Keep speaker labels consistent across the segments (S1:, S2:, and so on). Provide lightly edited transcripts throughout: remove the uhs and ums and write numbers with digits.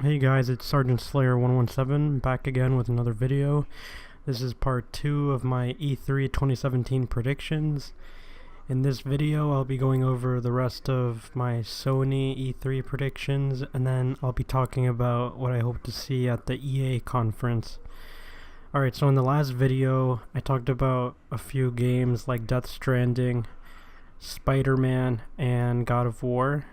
S1: Hey guys, it's Sergeant Slayer 117 back again with another video. This is part 2 of my E3 2017 predictions. In this video I'll be going over the rest of my Sony E3 predictions, and then I'll be talking about what I hope to see at the EA conference. Alright, so in the last video I talked about a few games like Death Stranding, Spider-Man, and God of War.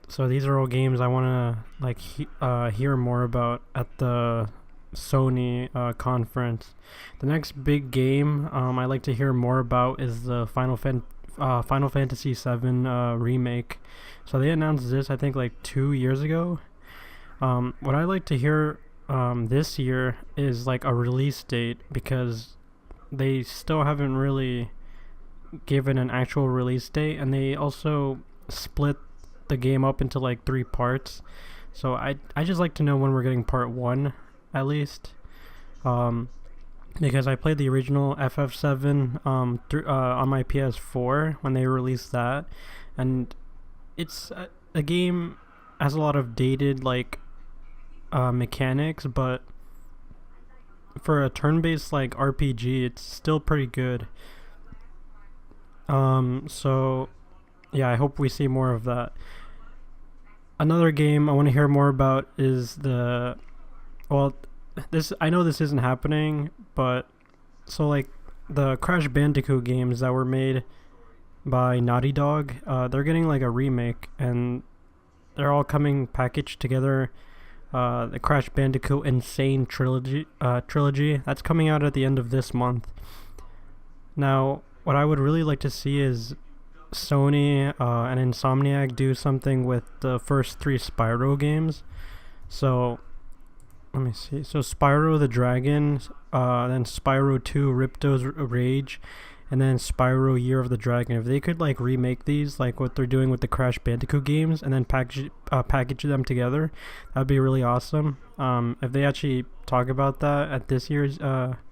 S1: So these are all games I want to hear more about at the Sony conference. The next big game I like to hear more about is the Final Fantasy VII remake. So they announced this I think like 2 years ago. What I like to hear this year is like a release date, because they still haven't really given an actual release date, and they also split the game up into like 3 parts. So I just like to know when we're getting part 1 at least, because I played the original FF7 on my PS4 when they released that, and it's a game has a lot of dated mechanics, but for a turn-based like RPG it's still pretty good. So yeah, I hope we see more of that. Another game I want to hear more about is I know this isn't happening, but so like the Crash Bandicoot games that were made by Naughty Dog, they're getting like a remake, and they're all coming packaged together. The Crash Bandicoot Insane trilogy that's coming out at the end of this month. Now, what I would really like to see is Sony and Insomniac do something with the first 3 Spyro games. So let me see. So Spyro the Dragon, then Spyro 2 Ripto's Rage, and then Spyro Year of the Dragon. If they could like remake these like what they're doing with the Crash Bandicoot games and then package them together, that'd be really awesome. If they actually talk about that at this year's E3,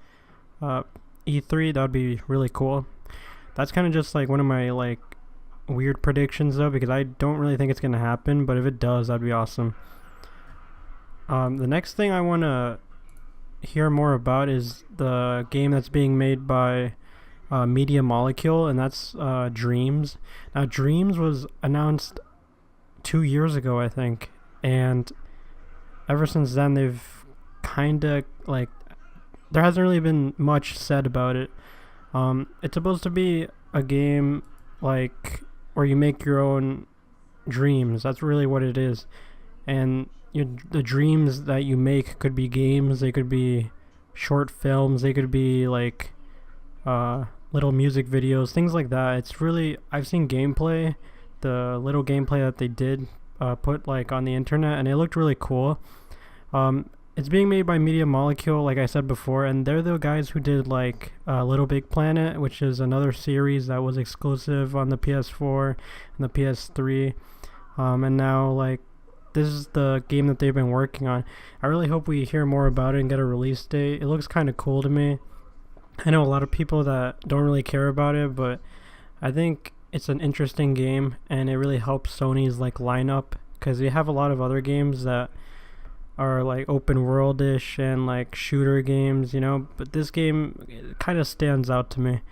S1: that'd be really cool. That's kind of just like one of my like weird predictions though, because I don't really think it's gonna happen, but if it does, that'd be awesome. The next thing I want to hear more about is the game that's being made by Media Molecule, and that's Dreams. Now Dreams was announced 2 years ago I think, and ever since then they've kind of like, there hasn't really been much said about it. It's supposed to be a game like where you make your own dreams. That's really what it is. And the dreams that you make could be games, they could be short films, they could be like little music videos, things like that. It's really, I've seen gameplay, the little gameplay that they did put like on the internet, and it looked really cool. It's being made by Media Molecule, like I said before, and they're the guys who did like Little Big Planet, which is another series that was exclusive on the PS4 and the PS3. And now like this is the game that they've been working on. I really hope we hear more about it and get a release date. It looks kind of cool to me. I know a lot of people that don't really care about it, but I think it's an interesting game, and it really helps Sony's like lineup, because they have a lot of other games that are like open world-ish and like shooter games, you know, but this game kind of stands out to me.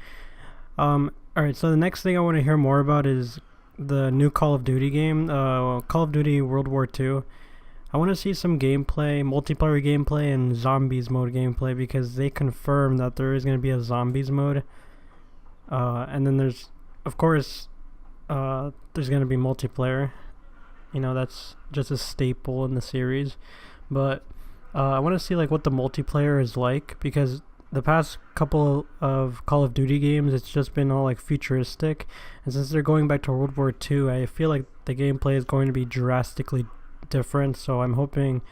S1: Alright, so the next thing I want to hear more about is the new Call of Duty game, Call of Duty World War II. I want to see some gameplay, multiplayer gameplay, and zombies mode gameplay, because they confirmed that there is going to be a zombies mode. And then there's, of course, there's going to be multiplayer. You know, that's just a staple in the series. But I want to see like what the multiplayer is like, because the past couple of Call of Duty games, it's just been all like futuristic, and since they're going back to World War II, I feel like the gameplay is going to be drastically different. So I'm hoping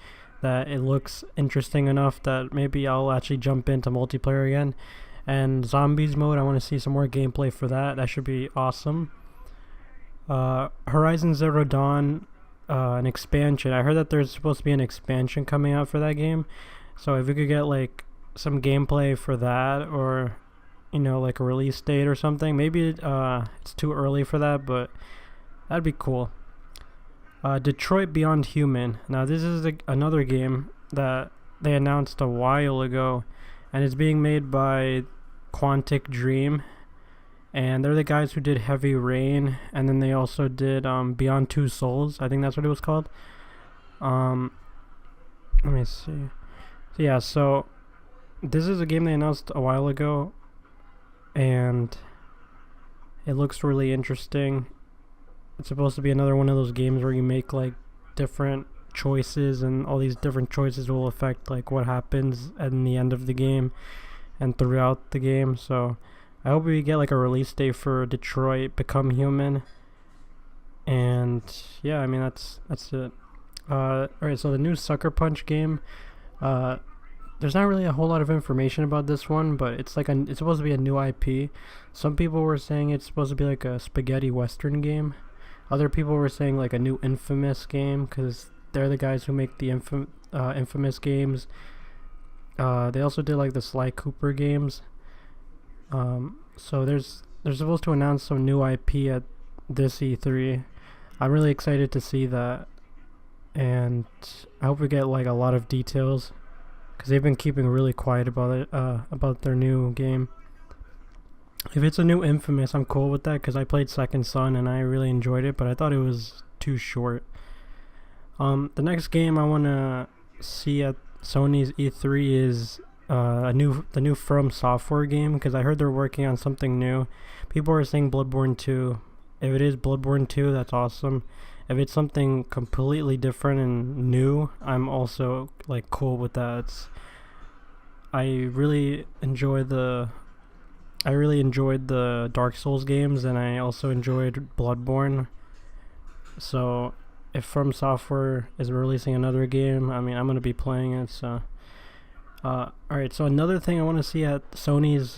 S1: that it looks interesting enough that maybe I'll actually jump into multiplayer again. And zombies mode, I want to see some more gameplay for that. That should be awesome. Horizon Zero Dawn, an expansion. I heard that there's supposed to be an expansion coming out for that game, so if we could get like some gameplay for that, or you know, like a release date or something. Maybe it's too early for that, but that'd be cool. Detroit Beyond Human. Now this is another game that they announced a while ago, and it's being made by Quantic Dream, and they're the guys who did Heavy Rain, and then they also did Beyond Two Souls. I think that's what it was called. Let me see. So yeah, so this is a game they announced a while ago, and it looks really interesting. It's supposed to be another one of those games where you make like different choices, and all these different choices will affect like what happens at the end of the game and throughout the game. So I hope we get like a release date for Detroit Become Human. And yeah, I mean that's it. Alright, so the new Sucker Punch game, there's not really a whole lot of information about this one, but it's supposed to be a new IP. Some people were saying it's supposed to be like a spaghetti western game. Other people were saying like a new Infamous game, because they're the guys who make the Infamous games. They also did like the Sly Cooper games. So they're supposed to announce some new IP at this E3. I'm really excited to see that, and I hope we get like a lot of details, because they've been keeping really quiet about it, about their new game. If it's a new Infamous, I'm cool with that, because I played Second Son and I really enjoyed it, but I thought it was too short. The next game I want to see at Sony's E3 is the new From Software game, because I heard they're working on something new. People are saying Bloodborne 2. If it is Bloodborne 2, that's awesome. If it's something completely different and new, I'm also like cool with that. I really enjoyed the Dark Souls games, and I also enjoyed Bloodborne. So if From Software is releasing another game, I mean, I'm going to be playing it. So alright, so another thing I want to see at Sony's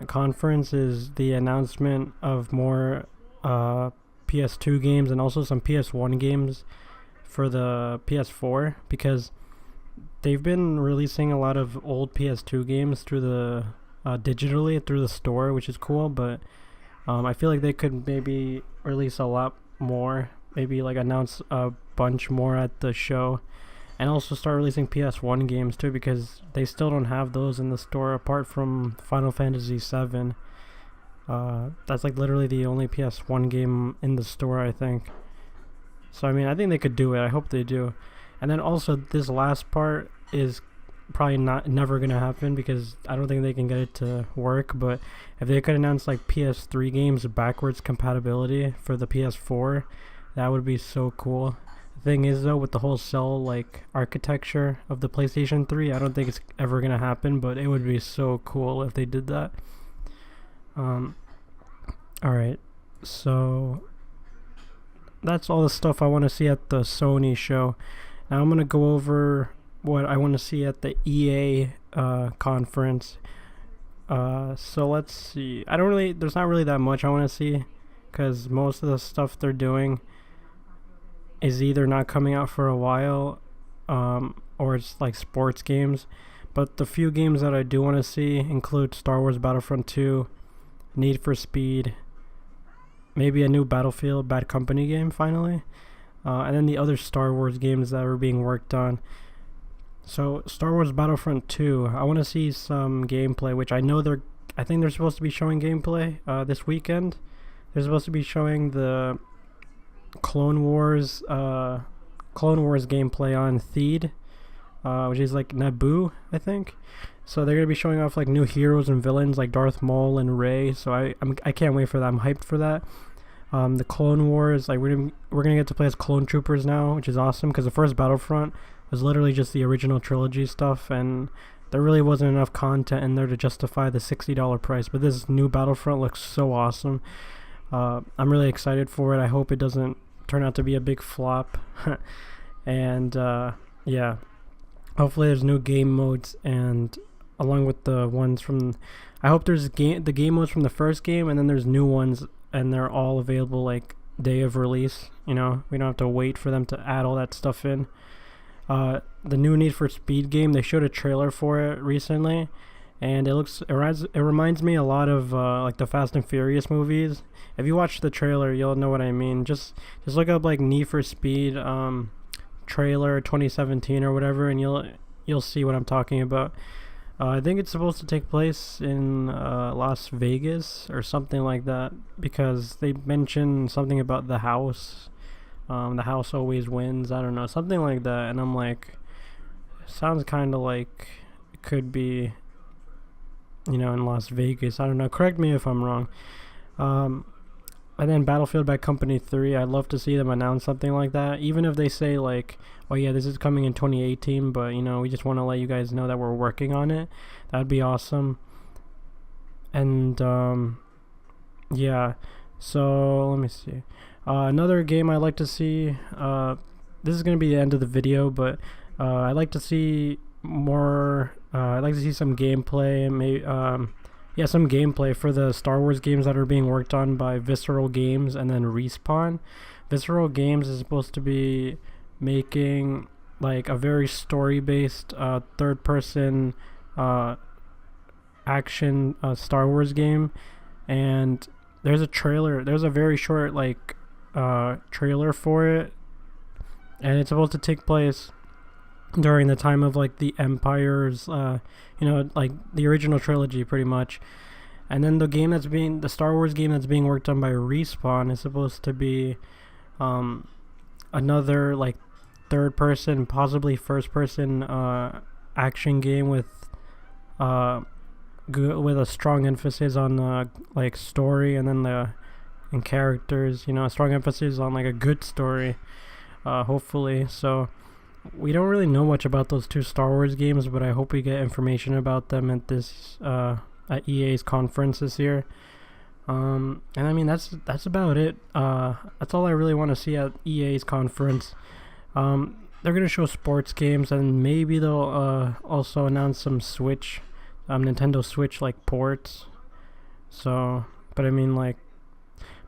S1: conference is the announcement of more PS2 games, and also some PS1 games for the PS4, because they've been releasing a lot of old PS2 games through the digitally through the store, which is cool, but I feel like they could maybe release a lot more, maybe like announce a bunch more at the show, and also start releasing PS1 games too, because they still don't have those in the store apart from Final Fantasy VII. That's like literally the only PS1 game in the store, I think. So I mean, I think they could do it. I hope they do. And then also this last part is probably never gonna happen, because I don't think they can get it to work. But if they could announce like PS3 games backwards compatibility for the PS4, that would be so cool. The thing is though, with the whole cell like architecture of the PlayStation 3, I don't think it's ever gonna happen, but it would be so cool if they did that. Alright, so that's all the stuff I want to see at the Sony show. Now I'm gonna go over what I want to see at the EA conference. So let's see. There's not really that much I want to see, because most of the stuff they're doing is either not coming out for a while, or it's like sports games. But the few games that I do want to see include Star Wars Battlefront 2, Need for Speed, maybe a new Battlefield Bad Company game finally, and then the other Star Wars games that are being worked on. So Star Wars Battlefront 2, I want to see some gameplay, which I think they're supposed to be showing gameplay this weekend. They're supposed to be showing the Clone Wars gameplay on Theed, which is like Naboo, I think. So they're gonna be showing off like new heroes and villains like Darth Maul and Rey. So I can't wait for that. I'm hyped for that. The Clone Wars, like we're gonna get to play as clone troopers now, which is awesome, because the first Battlefront was literally just the original trilogy stuff, and there really wasn't enough content in there to justify the $60 price. But this new Battlefront looks so awesome. I'm really excited for it. I hope it doesn't turn out to be a big flop. And yeah, hopefully there's new game modes, and along with the ones from, I hope there's the game modes from the first game, and then there's new ones, and they're all available like day of release. You know, we don't have to wait for them to add all that stuff in. The new Need for Speed game, they showed a trailer for it recently, and it reminds me a lot of like the Fast and Furious movies. If you watch the trailer, you'll know what I mean. Just look up like Need for Speed trailer 2017 or whatever, and you'll see what I'm talking about. I think it's supposed to take place in Las Vegas or something like that, because they mention something about the house. The house always wins. I don't know, something like that. And I'm like, sounds kind of like it could be, in Las Vegas. I don't know. Correct me if I'm wrong. And then Battlefield Bad Company 3, I'd love to see them announce something like that. Even if they say like, oh yeah, this is coming in 2018, but we just want to let you guys know that we're working on it. That'd be awesome. And yeah, so let me see. Another game I'd like to see, this is going to be the end of the video, but I'd like to see more, I'd like to see some gameplay, and maybe, some gameplay for the Star Wars games that are being worked on by Visceral Games and then Respawn. Visceral Games is supposed to be making like a very story-based third-person action Star Wars game, and there's a very short like trailer for it, and it's supposed to take place during the time of like the Empire's like the original trilogy pretty much. And then the Star Wars game that's being worked on by Respawn is supposed to be another like third person, possibly first person action game with a strong emphasis on like story, and then and characters, a strong emphasis on like a good story, hopefully. So we don't really know much about those two Star Wars games, but I hope we get information about them at this at EA's conference this year. And I mean that's about it. That's all I really want to see at EA's conference. They're gonna show sports games, and maybe they'll also announce some Switch, Nintendo Switch like ports. So, but I mean like,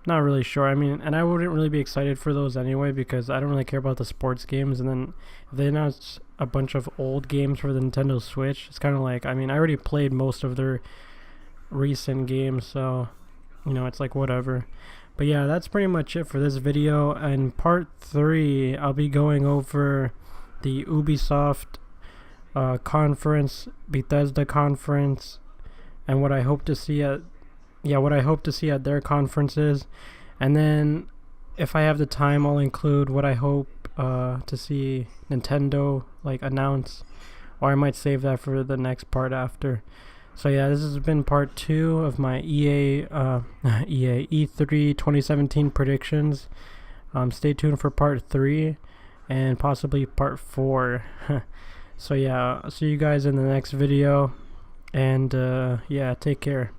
S1: not really sure. I mean, and I wouldn't really be excited for those anyway, because I don't really care about the sports games. And then if they announce a bunch of old games for the Nintendo Switch, it's kind of like, I mean, I already played most of their recent games, so it's like whatever. But yeah, that's pretty much it for this video. And part 3, I'll be going over the Ubisoft conference, Bethesda conference, and what I hope to see at their conferences. And then if I have the time, I'll include what I hope to see Nintendo like announce, or I might save that for the next part after. So yeah, this has been part 2 of my EA E3 2017 predictions. Stay tuned for part 3 and possibly part 4. So yeah, I'll see you guys in the next video, and yeah, take care.